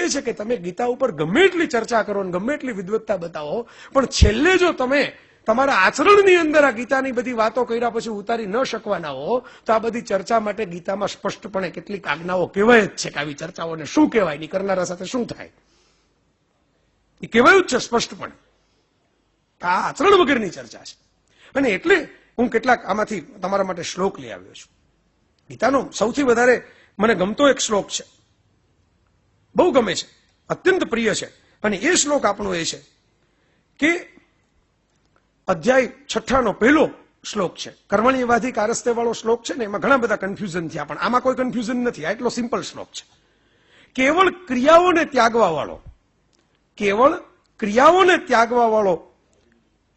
છે કે તમે ગીતા ઉપર ગમે એટલી ચર્ચા કરો ને ગમે એટલી વિદ્વત્તા બતાવો, પણ છેલ્લે જો તમે તમારા આચરણની અંદર આ ગીતાની બધી વાતો કર્યા પછી ઉતારી ન શકવાના હો, તો આ બધી ચર્ચા માટે ગીતામાં સ્પષ્ટપણે કેટલીક આજ્ઞાઓ કહેવાય જ છે કે આવી ચર્ચાઓને શું કહેવાય, ની કરનારા સાથે શું થાય એ કહેવાયું જ છે સ્પષ્ટપણે. આ આચરણ વગરની ચર્ચા છે. અને એટલે હું કેટલાક આમાંથી તમારા માટે શ્લોક લઈ આવ્યો છું. ગીતાનો સૌથી વધારે મને ગમતો એક શ્લોક છે, બહુ ગમે છે, અત્યંત પ્રિય છે. અને એ શ્લોક આપણો એ છે કે અધ્યાય 6 પહેલો શ્લોક છે, કર્મણ્યવાધી કારસ્તે વાળો શ્લોક છે ને, એમાં ઘણા બધા કન્ફ્યુઝન થયા, પણ આમાં કોઈ કન્ફ્યુઝન નથી. આ એટલો સિમ્પલ શ્લોક છે. કેવળ ક્રિયાઓને ત્યાગવા વાળો, કેવળ ક્રિયાઓને ત્યાગવા વાળો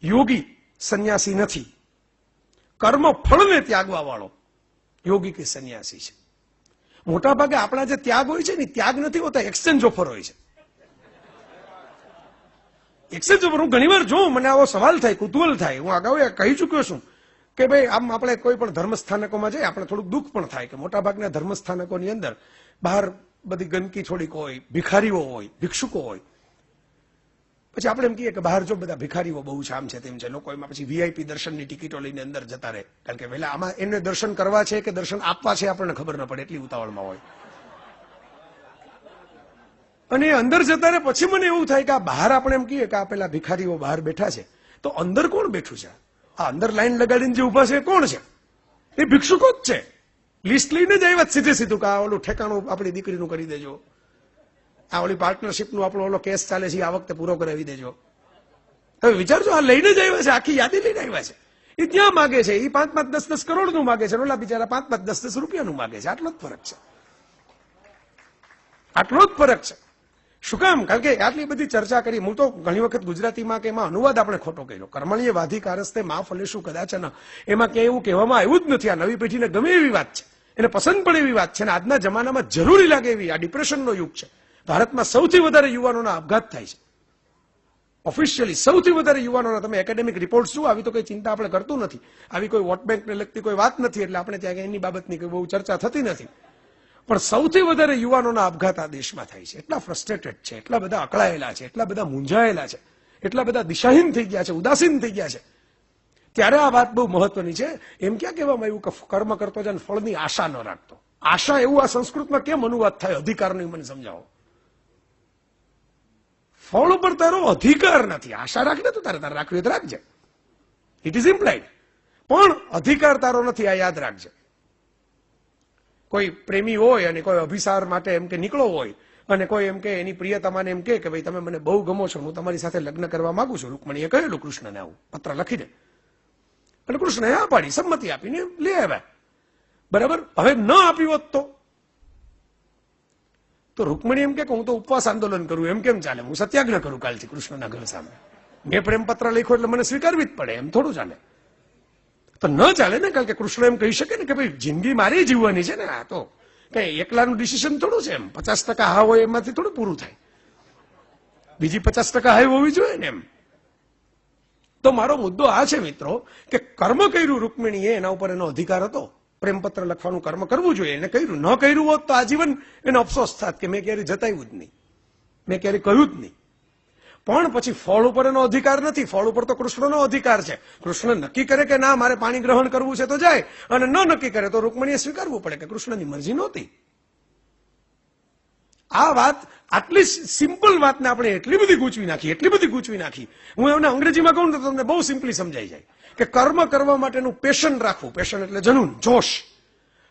યોગી સંન્યાસી નથી, કર્મ ફળને ત્યાગવા વાળો યોગી કે સંન્યાસી છે. મોટા ભાગે આપણા જે ત્યાગ હોય છે ને, ત્યાગ નથી હોતા, એક્સચેન્જ ઓફર હોય છે. Exchange offer. હું ઘણીવાર જોઉં, મને આવો સવાલ થાય, કુતૂહલ થાય. હું અગાઉ કહી ચુક્યો છું કે ભાઈ આમ આપણે કોઈ પણ ધર્મસ્થાનકોમાં જઈએ, આપણે થોડુંક દુઃખ પણ થાય કે મોટા ભાગના ધર્મસ્થાનકોની અંદર બહાર બધી ગંદકી થોડીક હોય, ભિખારીઓ હોય, ભિક્ષુકો હોય. પછી આપણે એમ કહીએ કે બહાર જો બધા ભિખારીઓ બહુ છે, આમ છે તેમ છે, લોકો એમાં પછી વીઆઈપી દર્શનની ટિકિટો લઈને અંદર જતા રહે, કારણ કે પહેલા આમાં એને દર્શન કરવા છે કે દર્શન આપવા છે આપણને ખબર ન પડે, એટલી ઉતાવળમાં હોય. અને અંદર જતા રહે પછી મને એવું થાય કે આ બહાર આપણે એમ કહીએ કે આ પેલા ભિખારીઓ બહાર બેઠા છે, તો અંદર કોણ બેઠું છે? આ અંદર લાઈન લગાડીને જે ઉભા છે એ કોણ છે? એ ભિક્ષુકો જ છે. લિસ્ટ લઈને જ આવ્યા સીધે સીધું કે આ ઓલું ઠેકાણું આપણી દીકરીનું કરી દેજો, આ ઓલી પાર્ટનરશિપનું આપણો ઓલો કેસ ચાલે છે આ વખતે પૂરો કરાવી દેજો. હવે વિચારજો, આ લઈને જ આવ્યા છે, આખી યાદી લઈને આવ્યા છે. એ ત્યાં માગે છે, એ 5-5, 10-10 કરોડનું માગે છે, ઓલા બિચારા 5-5, 10-10 રૂપિયાનું માગે છે. આટલો જ ફરક છે, આટલો જ ફરક છે. શું કામ? કારણ કે આટલી બધી ચર્ચા કરી. હું તો ઘણી વખત ગુજરાતીમાં કે એમાં અનુવાદ આપણે ખોટો કર્યો. કર્મણીય વાધી કારસ્તે મા ફલેશું કદાચન, એમાં ક્યાંય એવું કહેવામાં આવ્યું જ નથી. આ નવી પેઢીને ગમે એવી વાત છે, એને પસંદ પડે એવી વાત છે, અને આજના જમાનામાં જરૂરી લાગે એવી. આ ડિપ્રેશનનો યુગ છે. ભારતમાં સૌથી વધારે યુવાનોના આપઘાત થાય છે. ઓફિશિયલી સૌથી વધારે યુવાનોના, તમે એકેડેમિક રિપોર્ટ જુઓ, આવી તો કઈ ચિંતા આપણે કરતું નથી, આવી કોઈ વોટ બેંકને લગતી કોઈ વાત નથી, એટલે આપણે ત્યાં એની બાબતની કોઈ બહુ ચર્ચા થતી નથી. પણ સૌથી વધારે યુવાનોના આપઘાત આ દેશમાં થાય છે. એટલા ફ્રસ્ટ્રેટેડ છે, એટલા બધા અકળાયેલા છે, એટલા બધા મૂંઝાયેલા છે, એટલા બધા દિશાહીન થઈ ગયા છે, ઉદાસીન થઈ ગયા છે. ત્યારે આ વાત બહુ મહત્વની છે. એમ ક્યાં કહેવામાં આવ્યું કે કર્મ કરતો જાય ફળની આશા ન રાખતો? આશા એવું આ સંસ્કૃતમાં કેમ અનુવાદ થાય અધિકારનું, મને સમજાવો. ફળ ઉપર તારો અધિકાર નથી. આશા રાખને તો તારે રાખવી તો રાખજે, ઇટ ઇઝ ઇમ્પ્લાઇડ, પણ અધિકાર તારો નથી, આ યાદ રાખજે. કોઈ પ્રેમી હોય અને કોઈ અભિસાર માટે એમ કે નીકળો હોય, અને કોઈ એમ કે એની પ્રિયતમાને એમ કે ભાઈ તમે મને બહુ ગમો છો, હું તમારી સાથે લગ્ન કરવા માંગુ છું. રૂકમણીએ કહેલું કૃષ્ણને આવું પત્ર લખીને, અને કૃષ્ણએ આ પાડી, સંમતિ આપીને લઈ આવ્યા. બરાબર. હવે ન આપ્યું હોત તો રૂકમણી એમ કે હું તો ઉપવાસ આંદોલન કરું, એમ કેમ ચાલે? હું સત્યાગ્રહ કરું કાલથી કૃષ્ણના ઘર સામે. મેં પ્રેમ પત્ર લખ્યો એટલે મને સ્વીકારવી જ પડે, એમ થોડું ચાલે. તો ન ચાલે ને, કારણ કે કૃષ્ણ એમ કહી શકે ને કે ભાઈ જિંદગી મારી જીવવાની છે ને, આ તો કઈ એકલાનું ડિસિઝન થોડું છે. એમ 50% હા હોય એમાંથી થોડું પૂરું થાય, બીજી 50% હાઈ હોવી જોઈએ ને. એમ તો મારો મુદ્દો આ છે મિત્રો કે કર્મ કર્યું રૂકમિણીએ, એના ઉપર એનો અધિકાર હતો. પ્રેમપત્ર લખવાનું કર્મ કરવું જોઈએ, એને કર્યું. ન કર્યું હોત તો આજીવન એને અફસોસ થાત કે મેં ક્યારે જતાવ્યું જ નહીં, મેં ક્યારે કહ્યું જ નહીં. પણ પછી ફળ ઉપર એનો અધિકાર નથી. ફળ ઉપર તો કૃષ્ણનો અધિકાર છે. કૃષ્ણ નક્કી કરે કે ના મારે પાણી ગ્રહણ કરવું છે તો જાય, અને ન નક્કી કરે તો રૂકમણીએ સ્વીકારવું પડે કે કૃષ્ણની મરજી નહોતી. આ વાત, આટલી સિમ્પલ વાતને આપણે એટલી બધી ગૂંચવી નાખી. હું એમને અંગ્રેજીમાં કહું તો તમને બહુ સિમ્પલી સમજાઈ જાય કે કર્મ કરવા માટેનું પેશન રાખવું, પેશન એટલે જનૂન, જોશ.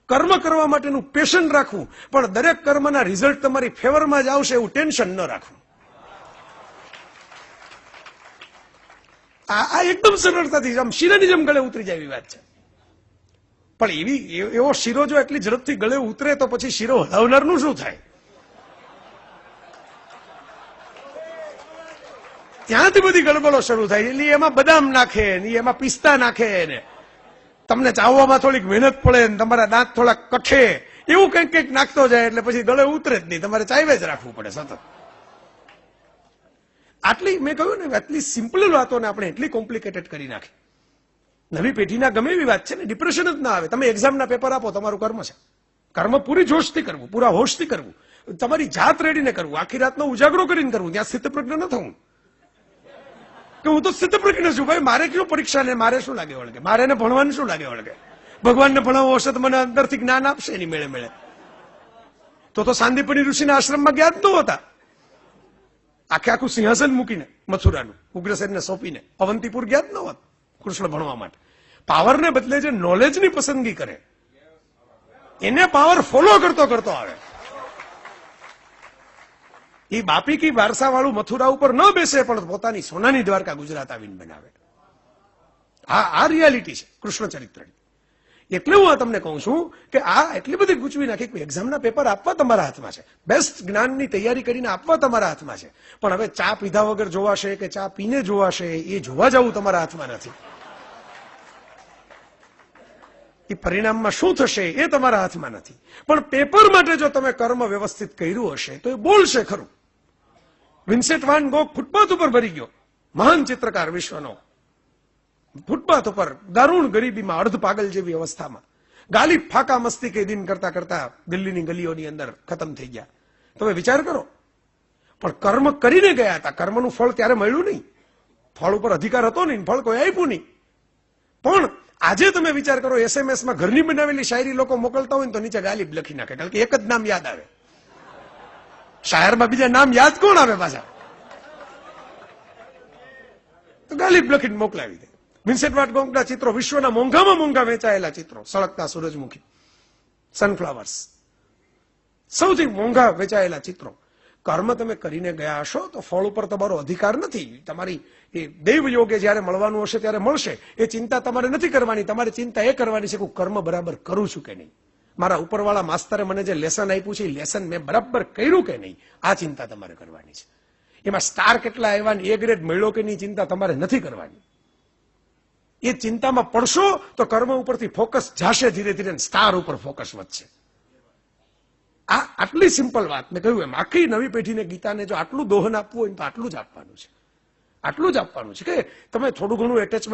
કર્મ કરવા માટેનું પેશન રાખવું, પણ દરેક કર્મના રિઝલ્ટ તમારી ફેવરમાં જ આવશે એવું ટેન્શન ન રાખવું. આ એકદમ સરળતાથી આમ શીરાની જેમ ગળે ઉતરી જાય એવી વાત છે. પણ એવો શીરો જો એટલી ઝડપથી ગળે ઉતરે તો પછી શીરો હલાવનારનું શું થાય? ત્યાંથી બધી ગડબડો શરૂ થાય. એટલે એમાં બદામ નાખે ને, એમાં પિસ્તા નાખે ને, તમને ચાવવામાં થોડીક મહેનત પડે ને, તમારા દાંત થોડા કઠે, એવું કંઈક નાખતો જાય એટલે પછી ગળે ઉતરે જ નહીં, તમારે ચાવે જ રાખવું પડે સતત. આટલી મેં કહ્યું ને, આટલી સિમ્પલ વાતોને આપણે એટલી કોમ્પ્લિકેટેડ કરી નાખી. નવી પેઢીના ગમે એવી વાત છે ને, ડિપ્રેશન જ ના આવે. તમે એક્ઝામના પેપર આપો, તમારું કર્મ છે. કર્મ પૂરી જોશથી કરવું, પૂરા હોશથી કરવું. તમારી જાત રેડીને કરવું, આખી રાતનો ઉજાગરો કરીને કરવું, ત્યાં સ્થિતપ્રજ્ઞ ન થવું કે હું તો સ્થિતપ્રજ્ઞ છું ભાઈ, મારે કયું પરીક્ષા ને મારે શું લાગે વળગે, મારે એને ભણવાનું શું લાગે વળગે, ભગવાનને ભણાવવો હશે તો મને અંદરથી જ્ઞાન આપશે એની મેળે મેળે. તો સાંદીપની ઋષિના આશ્રમમાં ગયા જ નહોતા, આખે આખું સિંહાસન મૂકીને મથુરાનું ઉગ્રસેનને સોંપીને અવંતીપુર ગયા જ ન હોત કૃષ્ણ ભણવા માટે. પાવરને બદલે જે નોલેજની પસંદગી કરે એને પાવર ફોલો કરતો કરતો આવે. એ બાપી કી વારસા વાળું મથુરા ઉપર ન બેસે પણ પોતાની સોનાની દ્વારકા ગુજરાત આવીને બનાવે. આ રિયાલિટી છે કૃષ્ણ ચરિત્રની. એટલે હું તમને કહું છું કે આ એટલી બધી ગૂંચવી નાખી કે એક્ઝામના પેપર આપવા તમારા હાથમાં છે, બેસ્ટ જ્ઞાનની તૈયારી કરીને આપવા તમારા હાથમાં છે, પણ હવે ચા પીધા વગર જોવાશે કે ચા પીને જોવાશે એ જોવા જવું તમારા હાથમાં નથી. એ પરિણામમાં શું થશે એ તમારા હાથમાં નથી. પણ પેપર માટે જો તમે કર્મ વ્યવસ્થિત કર્યું હશે તો એ બોલશે ખરું. વિન્સેન્ટ વાન ગોગ ફૂટપાથ ઉપર ભરી ગયો, મહાન ચિત્રકાર વિશ્વનો, ફૂટપાથ ઉપર દારૂણ ગરીબીમાં, અર્ધ પાગલ જેવી અવસ્થામાં, ગાલી ફાકા મસ્તી કે દિન કરતા કરતા દિલ્હીની ગલીઓની અંદર ખતમ થઈ ગયા. તમે વિચાર કરો, પણ કર્મ કરીને ગયા હતા, કર્મનું ફળ ત્યારે મળ્યું નહીં, ફળ ઉપર અધિકાર હતો નહીં, ફળ કોઈ આપ્યું નહીં. પણ આજે તમે વિચાર કરો, SMS માં ઘરની બનાવેલી શાયરી લોકો મોકલતા હોય ને તો નીચે ગાલિબ લખી નાખે, કારણ કે એક જ નામ યાદ આવે. શાયરમાં બીજા નામ યાદ કોણ આવે પાછા? તો ગાલિબ લખીને મોકલાવી દે. વિન્સેન્ટ વાન ગોગના ચિત્રો વિશ્વના મોંઘામાં મોંઘા વેચાયેલા ચિત્રો, સળગતા સૂરજમુખી, સનફ્લાવર્સ, સૌથી મોંઘા વેચાયેલા ચિત્રો. કર્મ તમે કરીને ગયા હશો તો ફળ ઉપર તમારો અધિકાર નથી. તમારી એ દૈવ યોગે જયારે મળવાનું હશે ત્યારે મળશે, એ ચિંતા તમારે નથી કરવાની. તમારે ચિંતા એ કરવાની છે કે હું કર્મ બરાબર કરું છું કે નહીં, મારા ઉપરવાળા માસ્તરે મને જે લેસન આપ્યું છે એ લેસન મેં બરાબર કર્યું કે નહીં, આ ચિંતા તમારે કરવાની છે. એમાં સ્ટાર કેટલા આવ્યા ને A ગ્રેડ મળ્યો કે નહીં ચિંતા તમારે નથી કરવાની. એ ચિંતામાં પડશો તો કર્મ ઉપરથી ફોકસ જાશે ધીરે ધીરે, સ્ટાર ઉપર ફોકસ વધશે. આ આટલી સિમ્પલ વાત મેં કહ્યું એમ, આખી નવી પેઢીને ગીતાને જો આટલું દોહન આપવું હોય તો આટલું જ આપવાનું છે, આટલું જ આપવાનું છે કે તમે થોડું ઘણું એટેચમેન્ટ